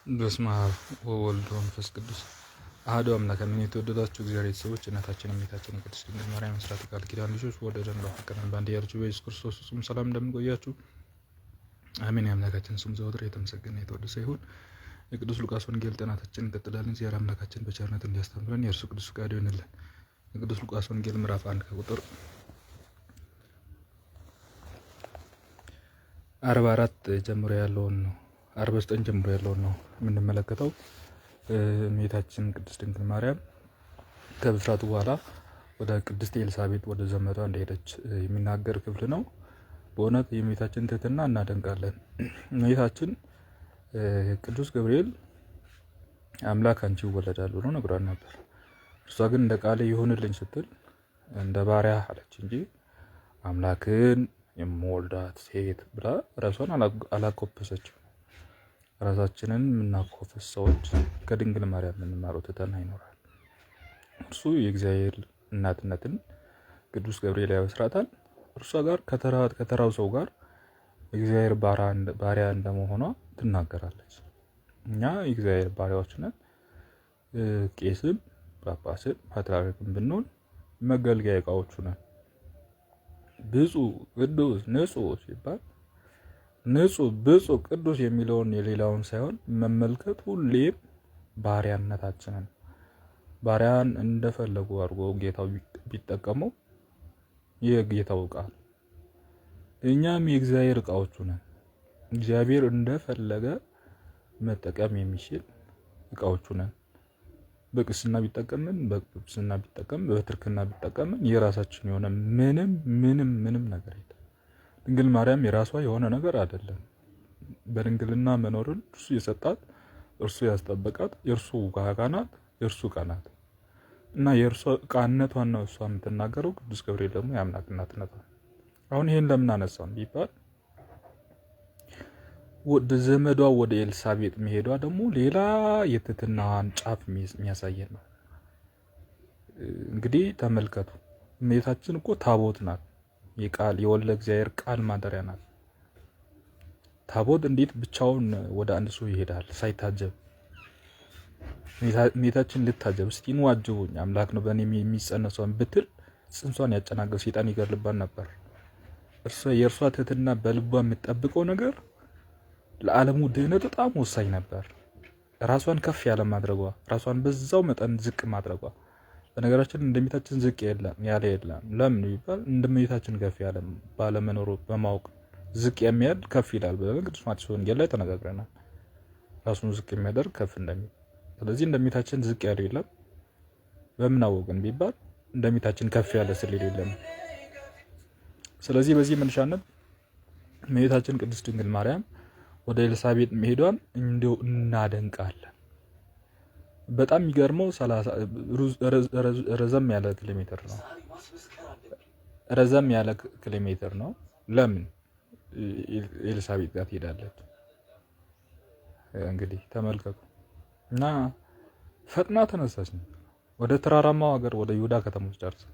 በስመ አብ ወወልድ ወመንፈስ ቅዱስ አሐዱ አምላክ አሜን። የተወደዳችሁ እግዚአብሔር ቤተሰቦች እናታችን እመቤታችን ቅድስት ድንግል ማርያም አስራት ቃል ኪዳን ልጆች ወደደን በፍቅርን በአንድያ ልጁ በኢየሱስ ክርስቶስ ፍጹም ሰላም እንደምንቆያችሁ አሜን። የአምላካችን ስም ዘወትር የተመሰገነ የተወደሰ ይሁን። የቅዱስ ሉቃስ ወንጌል ጥናታችን እንቀጥላለን። እግዚአብሔር አምላካችን በቸርነት እንዲያስተምረን የእርሱ ቅዱስ ፈቃዱ ይሁንልን። የቅዱስ ሉቃስ ወንጌል ምዕራፍ 1 ከቁጥር 44 ጀምሮ ያለውን ነው 49 ጀምሮ ያለውን ነው የምንመለከተው። እመቤታችን ቅድስት ድንግል ማርያም ከብስራቱ በኋላ ወደ ቅድስት ኤልሳቤጥ ወደ ዘመዷ እንደሄደች የሚናገር ክፍል ነው። በእውነት የእመቤታችን ትህትና እናደንቃለን። እመቤታችን ቅዱስ ገብርኤል አምላክ አንቺ ይወለዳል ብሎ ነግሯት ነበር። እርሷ ግን እንደ ቃል ይሁንልኝ ስትል እንደ ባሪያ አለች እንጂ አምላክን የምወልዳት ሴት ብላ ራሷን አላኮፈሰችም። ራሳችንን የምናኮፍስ ሰዎች ከድንግል ማርያም የምንማረው ትህትና ይኖራል። እርሱ የእግዚአብሔር እናትነትን ቅዱስ ገብርኤል ያበስራታል። እርሷ ጋር ከተራው ሰው ጋር የእግዚአብሔር ባሪያ እንደመሆኗ ትናገራለች። እኛ የእግዚአብሔር ባሪያዎች ነን። ቄስም ጳጳስም ፓትርያርክም ብንሆን መገልገያ እቃዎቹ ነን። ብፁዕ ቅዱስ ንጹሕ ሲባል ንጹሕ ብፁዕ ቅዱስ የሚለውን የሌላውን ሳይሆን መመልከት ሁሌም ባሪያነታችንን ባሪያን እንደፈለጉ አድርጎ ጌታው ቢጠቀመው የጌታው ዕቃ እኛም የእግዚአብሔር ዕቃዎቹ ነን። እግዚአብሔር እንደፈለገ መጠቀም የሚችል ዕቃዎቹ ነን። በቅስና ቢጠቀምን በቅስና ቢጠቀም በትርክና ቢጠቀምን የራሳችን የሆነ ምንም ነገር የለም። ድንግል ማርያም የራሷ የሆነ ነገር አይደለም። በድንግልና መኖርን እርሱ የሰጣት እርሱ ያስጠበቃት የእርሱ ዋጋ ናት፣ የእርሱ ዕቃ ናት እና የእርሷ ዕቃነቷን ነው እሷ የምትናገረው። ቅዱስ ገብርኤል ደግሞ የአምላክ እናትነቷ። አሁን ይሄን ለምን አነሳውን ቢባል ወደ ዘመዷ ወደ ኤልሳቤጥ መሄዷ ደግሞ ሌላ የትህትናዋን ጫፍ የሚያሳየን ነው። እንግዲህ ተመልከቱ፣ እመቤታችን እኮ ታቦት ናት። የቃል የወልደ እግዚአብሔር ቃል ማደሪያ ናት። ታቦት እንዴት ብቻውን ወደ አንድ ሰው ይሄዳል ሳይታጀብ? እመቤታችን ልታጀብ እስቲ ኑ አጅቡኝ አምላክ ነው በእኔ የሚጸነሰውን ብትል ጽንሷን ያጨናገው ሰይጣን ይገርልባት ነበር። የእርሷ ትህትና በልቧ የምትጠብቀው ነገር ለዓለሙ ድህነት በጣም ወሳኝ ነበር። ራሷን ከፍ ያለ ማድረጓ፣ ራሷን በዛው መጠን ዝቅ ማድረጓ። በነገራችን እንደሚታችን ዝቅ ያለ የለም። ለምን ይባል? እንደሚታችን ከፍ ያለ ባለመኖሩ በማወቅ ዝቅ የሚያድ ከፍ ይላል ብለን ቅዱስ ማቴዎስ ወንጌል ላይ ተነጋግረናል። ራሱን ዝቅ የሚያደርግ ከፍ እንደሚል። ስለዚህ እንደሚታችን ዝቅ ያለ የለም። በምን አወቅን ቢባል እንደሚታችን ከፍ ያለ ስለሌለ የለም። ስለዚህ በዚህ መነሻነት እመቤታችን ቅድስት ድንግል ማርያም ወደ ኤልሳቤጥ መሄዷን እንዲሁ እናደንቃለን። በጣም የሚገርመው ረዘም ያለ ኪሎ ሜትር ነው። ለምን ኤልሳቤጥ ጋር ትሄዳለች? እንግዲህ ተመልከቱ እና ፈጥና ተነሳች። ወደ ተራራማው ሀገር ወደ ይሁዳ ከተሞች ደረሰች።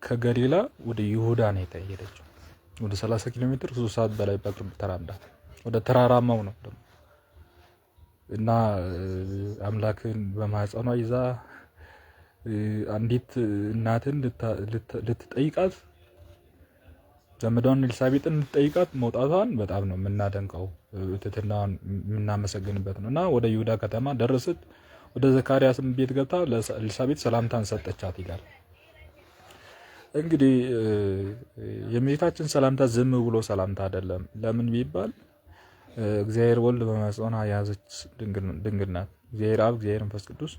ከገሊላ ወደ ይሁዳ ነው የሄደችው። ወደ 30 ኪሎ ሜትር 3 ሰዓት በላይ በእግር ተራምዳ ወደ ተራራማው ነው ደግሞ እና አምላክን በማህፀኗ ይዛ አንዲት እናትን ልትጠይቃት ዘመዷን ኤልሳቤጥን ልትጠይቃት መውጣቷን በጣም ነው የምናደንቀው። ትህትናዋን የምናመሰግንበት ነው። እና ወደ ይሁዳ ከተማ ደረሰች። ወደ ዘካርያስም ቤት ገብታ ለኤልሳቤጥ ሰላምታን ሰጠቻት ይላል። እንግዲህ የእመቤታችን ሰላምታ ዝም ብሎ ሰላምታ አይደለም። ለምን ቢባል እግዚአብሔር ወልድ በማህፀኗ የያዘች ድንግል ናት። እግዚአብሔር አብ እግዚአብሔር መንፈስ ቅዱስ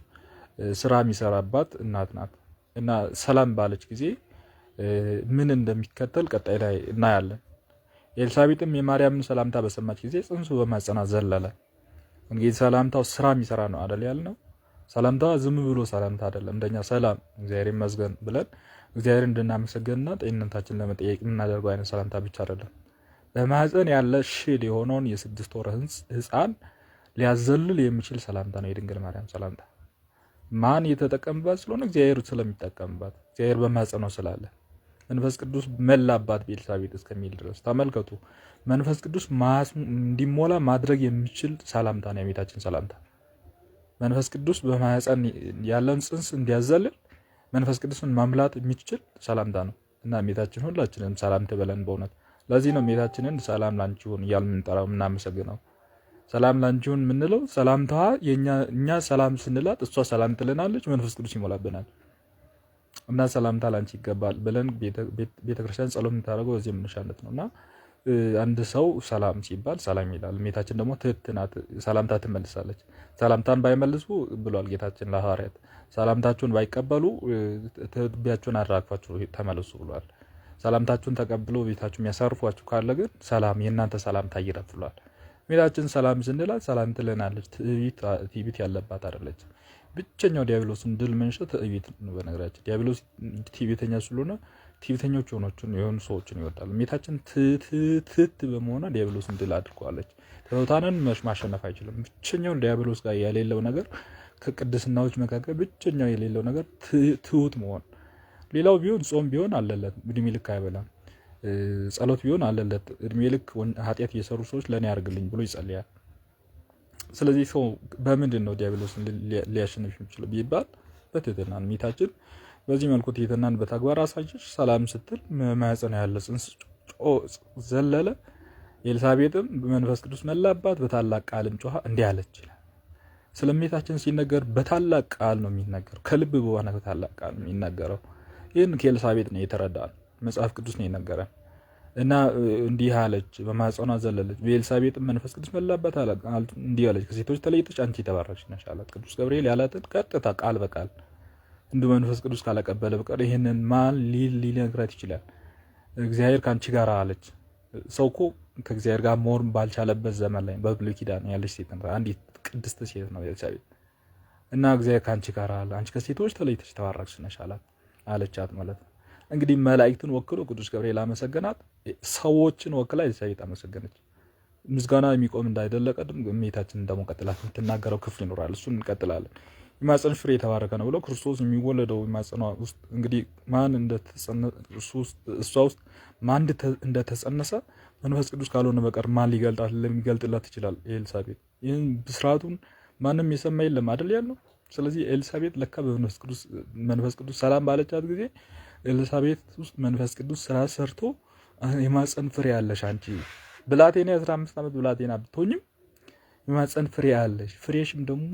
ስራ የሚሰራባት እናት ናት እና ሰላም ባለች ጊዜ ምን እንደሚከተል ቀጣይ ላይ እናያለን። ኤልሳቤጥም የማርያምን ሰላምታ በሰማች ጊዜ ጽንሱ በማህፀኗ ዘለለ። እንግዲህ ሰላምታው ስራ የሚሰራ ነው አይደል ያልነው። ሰላምታዋ ዝም ብሎ ሰላምታ አይደለም። እንደኛ ሰላም እግዚአብሔር ይመስገን ብለን እግዚአብሔር እንድናመሰግንና ጤንነታችን ለመጠየቅ የምናደርገው አይነት ሰላምታ ብቻ አይደለም። በማህፀን ያለ ሽል የሆነውን የ6 ወር ህፃን ሊያዘልል የሚችል ሰላምታ ነው የድንግል ማርያም ሰላምታ። ማን የተጠቀምባት ስለሆነ እግዚአብሔር ስለሚጠቀምባት፣ እግዚአብሔር በማህፀኗ ስላለ መንፈስ ቅዱስ መላባት በኤልሳቤጥ እስከሚል ድረስ ተመልከቱ። መንፈስ ቅዱስ እንዲሞላ ማድረግ የሚችል ሰላምታ ነው የእመቤታችን ሰላምታ። መንፈስ ቅዱስ በማህፀን ያለውን ጽንስ እንዲያዘልል መንፈስ ቅዱስን ማምላት የሚችል ሰላምታ ነው እና እመቤታችን ሁላችንም ሰላም ትበለን በእውነት። ለዚህ ነው እመቤታችንን ሰላም ላንቺ ይሁን እያልን የምንጠራው የምናመሰግነው። ሰላም ላንቺ ይሁን የምንለው ሰላምታዋ እኛ ሰላም ስንላት እሷ ሰላም ትለናለች፣ መንፈስ ቅዱስ ይሞላብናል እና ሰላምታ ላንቺ ይገባል ብለን ቤተክርስቲያን ጸሎት የምታደርገው በዚህ መነሻነት ነውና አንድ ሰው ሰላም ሲባል ሰላም ይላል። እመቤታችን ደግሞ ትህትናት ሰላምታ ትመልሳለች። ሰላምታን ባይመልሱ ብሏል ጌታችን ለሐዋርያት፣ ሰላምታችሁን ባይቀበሉ ትቢያችሁን አራግፋችሁ ተመለሱ ብሏል። ሰላምታችሁን ተቀብሎ ቤታችሁ የሚያሳርፏችሁ ካለ ግን ሰላም የእናንተ ሰላምታ ይረፍ ብሏል። እመቤታችን ሰላም ስንላት ሰላም ትለናለች። ትዕቢት ያለባት አይደለች። ብቸኛው ዲያብሎስን ድል መንሸት ትዕቢት ነው። በነገራችን ዲያብሎስ ትዕቢተኛ ስለሆነ ትዕቢተኞች የሆኑ ሰዎችን ይወዳል። እመቤታችን ትት በመሆኗ ዲያብሎስን ድል አድርጓለች። ትሑታንን ማሸነፍ አይችልም። ብቸኛው ዲያብሎስ ጋር የሌለው ነገር ከቅድስናዎች መካከል ብቸኛው የሌለው ነገር ትሁት መሆን። ሌላው ቢሆን ጾም ቢሆን አለለት እድሜ ልክ አይበላም። ጸሎት ቢሆን አለለት እድሜ ልክ ኃጢአት እየሰሩ ሰዎች ለእኔ ያርግልኝ ብሎ ይጸልያል። ስለዚህ ሰው በምንድን ነው ዲያብሎስን ሊያሸንፍ የሚችለው ቢባል በትህትና። እመቤታችን በዚህ መልኩ ትህትናን በተግባር አሳየች። ሰላም ስትል ማኅፀኗ ያለ ጽንስ ዘለለ። ኤልሳቤጥም በመንፈስ ቅዱስ መላባት፣ በታላቅ ቃልም ጮኻ እንዲህ አለች ይላል። ስለ እመቤታችን ሲነገር በታላቅ ቃል ነው የሚነገረው፣ ከልብ በሆነ በታላቅ ቃል ነው የሚነገረው። ይህን ከኤልሳቤጥ ነው የተረዳን፣ መጽሐፍ ቅዱስ ነው የነገረን እና እንዲህ አለች፣ በማኅፀኗ ዘለለች፣ በኤልሳቤጥም መንፈስ ቅዱስ መላባት እንዲህ አለች፣ ከሴቶች ተለይተሽ አንቺ የተባረክሽ ነሽ አላት። ቅዱስ ገብርኤል ያላትን ቀጥታ ቃል በቃል እንደ መንፈስ ቅዱስ ካላቀበለ በቀር ይህንን ማን ሊነግራት ይችላል? እግዚአብሔር ከአንቺ ጋር አለች። ሰው እኮ ከእግዚአብሔር ጋር መሆን ባልቻለበት ዘመን ላይ በብሉይ ኪዳን ያለች ሴት ነው፣ አንዲት ቅድስት ሴት ነው ኤልሳቤጥ እና እግዚአብሔር ከአንቺ ጋር አለ፣ አንቺ ከሴቶች ተለይተሽ የተባረክሽ ነሽ አለቻት ማለት ነው። እንግዲህ መላእክትን ወክሎ ቅዱስ ገብርኤል አመሰገናት፣ ሰዎችን ወክላ ኤልሳቤጥ አመሰገነች። ምስጋና የሚቆም እንዳይደለ ቀድም እመቤታችን ደግሞ ቀጥላት የምትናገረው ክፍል ይኖራል። እሱን እንቀጥላለን። የማኅፀን ፍሬ የተባረከ ነው ብለው ክርስቶስ የሚወለደው የማኅፀኗ ውስጥ እንግዲህ እሷ ውስጥ ማን እንደተጸነሰ መንፈስ ቅዱስ ካልሆነ በቀር ማን ሊገልጥላት ይችላል? ኤልሳቤጥ ይህን ብስራቱን ማንም የሰማ የለም አይደል ያለው። ስለዚህ ኤልሳቤጥ ለካ መንፈስ ቅዱስ ሰላም ባለቻት ጊዜ ኤልሳቤጥ ውስጥ መንፈስ ቅዱስ ስራ ሰርቶ የማኅፀን ፍሬ ያለሽ አንቺ ብላቴና 15 ዓመት ብላቴና ብትሆኝም የማኅፀን ፍሬ ያለሽ፣ ፍሬሽም ደግሞ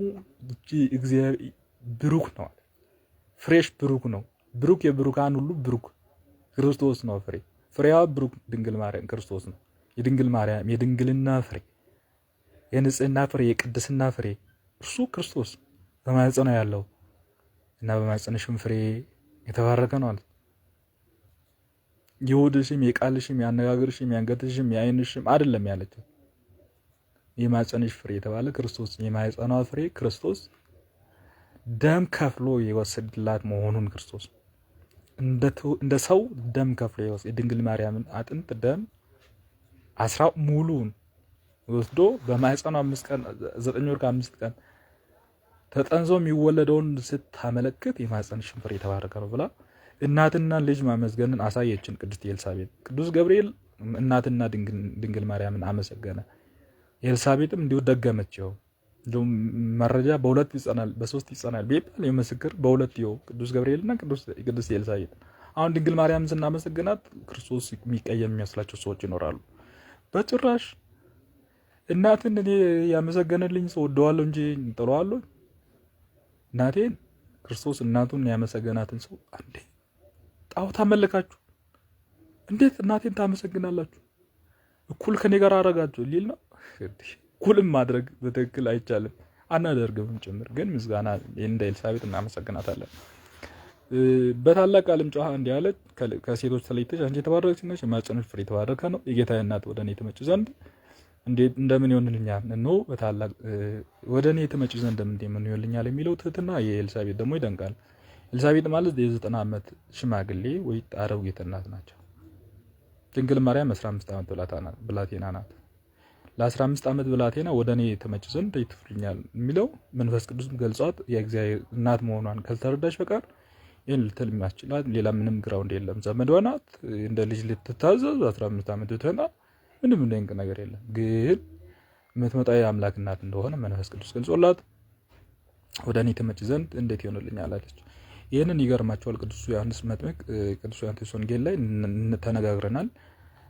እግዚአብሔር ብሩክ ነው። ፍሬሽ ብሩክ ነው። ብሩክ የብሩካን ሁሉ ብሩክ ክርስቶስ ነው። ፍሬዋ ብሩክ ድንግል ማርያም ክርስቶስ ነው። የድንግል ማርያም የድንግልና ፍሬ፣ የንጽህና ፍሬ፣ የቅድስና ፍሬ እርሱ ክርስቶስ በማኅፀኗ ያለው እና በማኅፀንሽም ፍሬ የተባረከ ነው አለ። የሆድሽም የቃልሽም የአነጋገርሽም የአንገትሽም የዓይንሽም አይደለም ያለችው የማኅፀንሽ ፍሬ የተባለ ክርስቶስ፣ የማኅፀኗ ፍሬ ክርስቶስ ደም ከፍሎ የወሰድላት መሆኑን ክርስቶስ እንደ ሰው ደም ከፍሎ የወሰደ የድንግል ማርያምን አጥንት ደም ሙሉን ወስዶ በማኅፀኗ 9 ወር ከ5 ቀን ተጠንዞ የሚወለደውን ስታመለክት የማኅፀንሽን ፍሬ የተባረከ ነው ብላ እናትና ልጅ ማመስገንን አሳየችን ቅድስት ኤልሳቤጥ። ቅዱስ ገብርኤል እናትና ድንግል ማርያምን አመሰገነ። ኤልሳቤጥም እንዲሁ ደገመችው። እንደውም መረጃ በሁለት ይጸናል በሶስት ይጸናል ቢባል የምስክር በሁለት ይው ቅዱስ ገብርኤልና ቅዱስ ኤልሳቤጥ። አሁን ድንግል ማርያምን ስናመሰግናት ክርስቶስ የሚቀየም የሚመስላቸው ሰዎች ይኖራሉ። በጭራሽ እናትን እኔ ያመሰገነልኝ ሰው ወደዋለሁ እንጂ እንጥለዋለሁ። እናቴን ክርስቶስ እናቱን ያመሰገናትን ሰው አንዴ ጣዖት አመለካችሁ፣ እንዴት እናቴን ታመሰግናላችሁ? እኩል ከኔ ጋር አረጋችሁ ሊል ነው። እኩልም ማድረግ በትክክል አይቻልም፣ አናደርግም ጭምር። ግን ምስጋና እንደ ኤልሳቤጥ እናመሰግናታለን። በታላቅ ቃልም ጮኻ እንዲህ አለች፣ ከሴቶች ተለይተሽ አንቺ የተባረክሽ ነሽ፣ የማኅፀንሽ ፍሬ የተባረከ ነው። የጌታዬ እናት ወደ እኔ ትመጪ ዘንድ እንደምን ይሆንልኛል? እነሆ በታላቅ ወደ እኔ ትመጪ ዘንድ እንደምን ይሆንልኛል የሚለው ትህትና የኤልሳቤጥ ደግሞ ይደንቃል። ኤልሳቤጥ ማለት የ90 ዓመት ሽማግሌ ወይ አሮጊት እናት ናቸው። ድንግል ማርያም 15 ዓመት ብላቴና ናት። ለ15 ዓመት ብላቴና ወደ እኔ ትመጪ ዘንድ ይትፍልኛል የሚለው መንፈስ ቅዱስ ገልጿት የእግዚአብሔር እናት መሆኗን ካልተረዳሽ በቀር ይህን ልትል የሚያስችላት ሌላ ምንም ግራውንድ የለም። ዘመዷ ናት፣ እንደ ልጅ ልትታዘዝ 15 ዓመት ብትሆና ምንም እንደንቅ ነገር የለም። ግን የምትመጣ የአምላክ እናት እንደሆነ መንፈስ ቅዱስ ገልጾላት ወደ እኔ ትመጪ ዘንድ እንዴት ይሆንልኛል አለች። ይህንን ይገርማቸዋል። ቅዱስ ዮሐንስ መጥምቅ ቅዱስ ዮሐንስ ወንጌል ላይ ተነጋግረናል።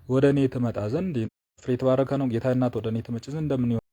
ወደ እኔ ትመጣ ዘንድ ፍሬ የተባረከ ነው ጌታ እናት ወደ እኔ ትመጪ ዘንድ እንደምን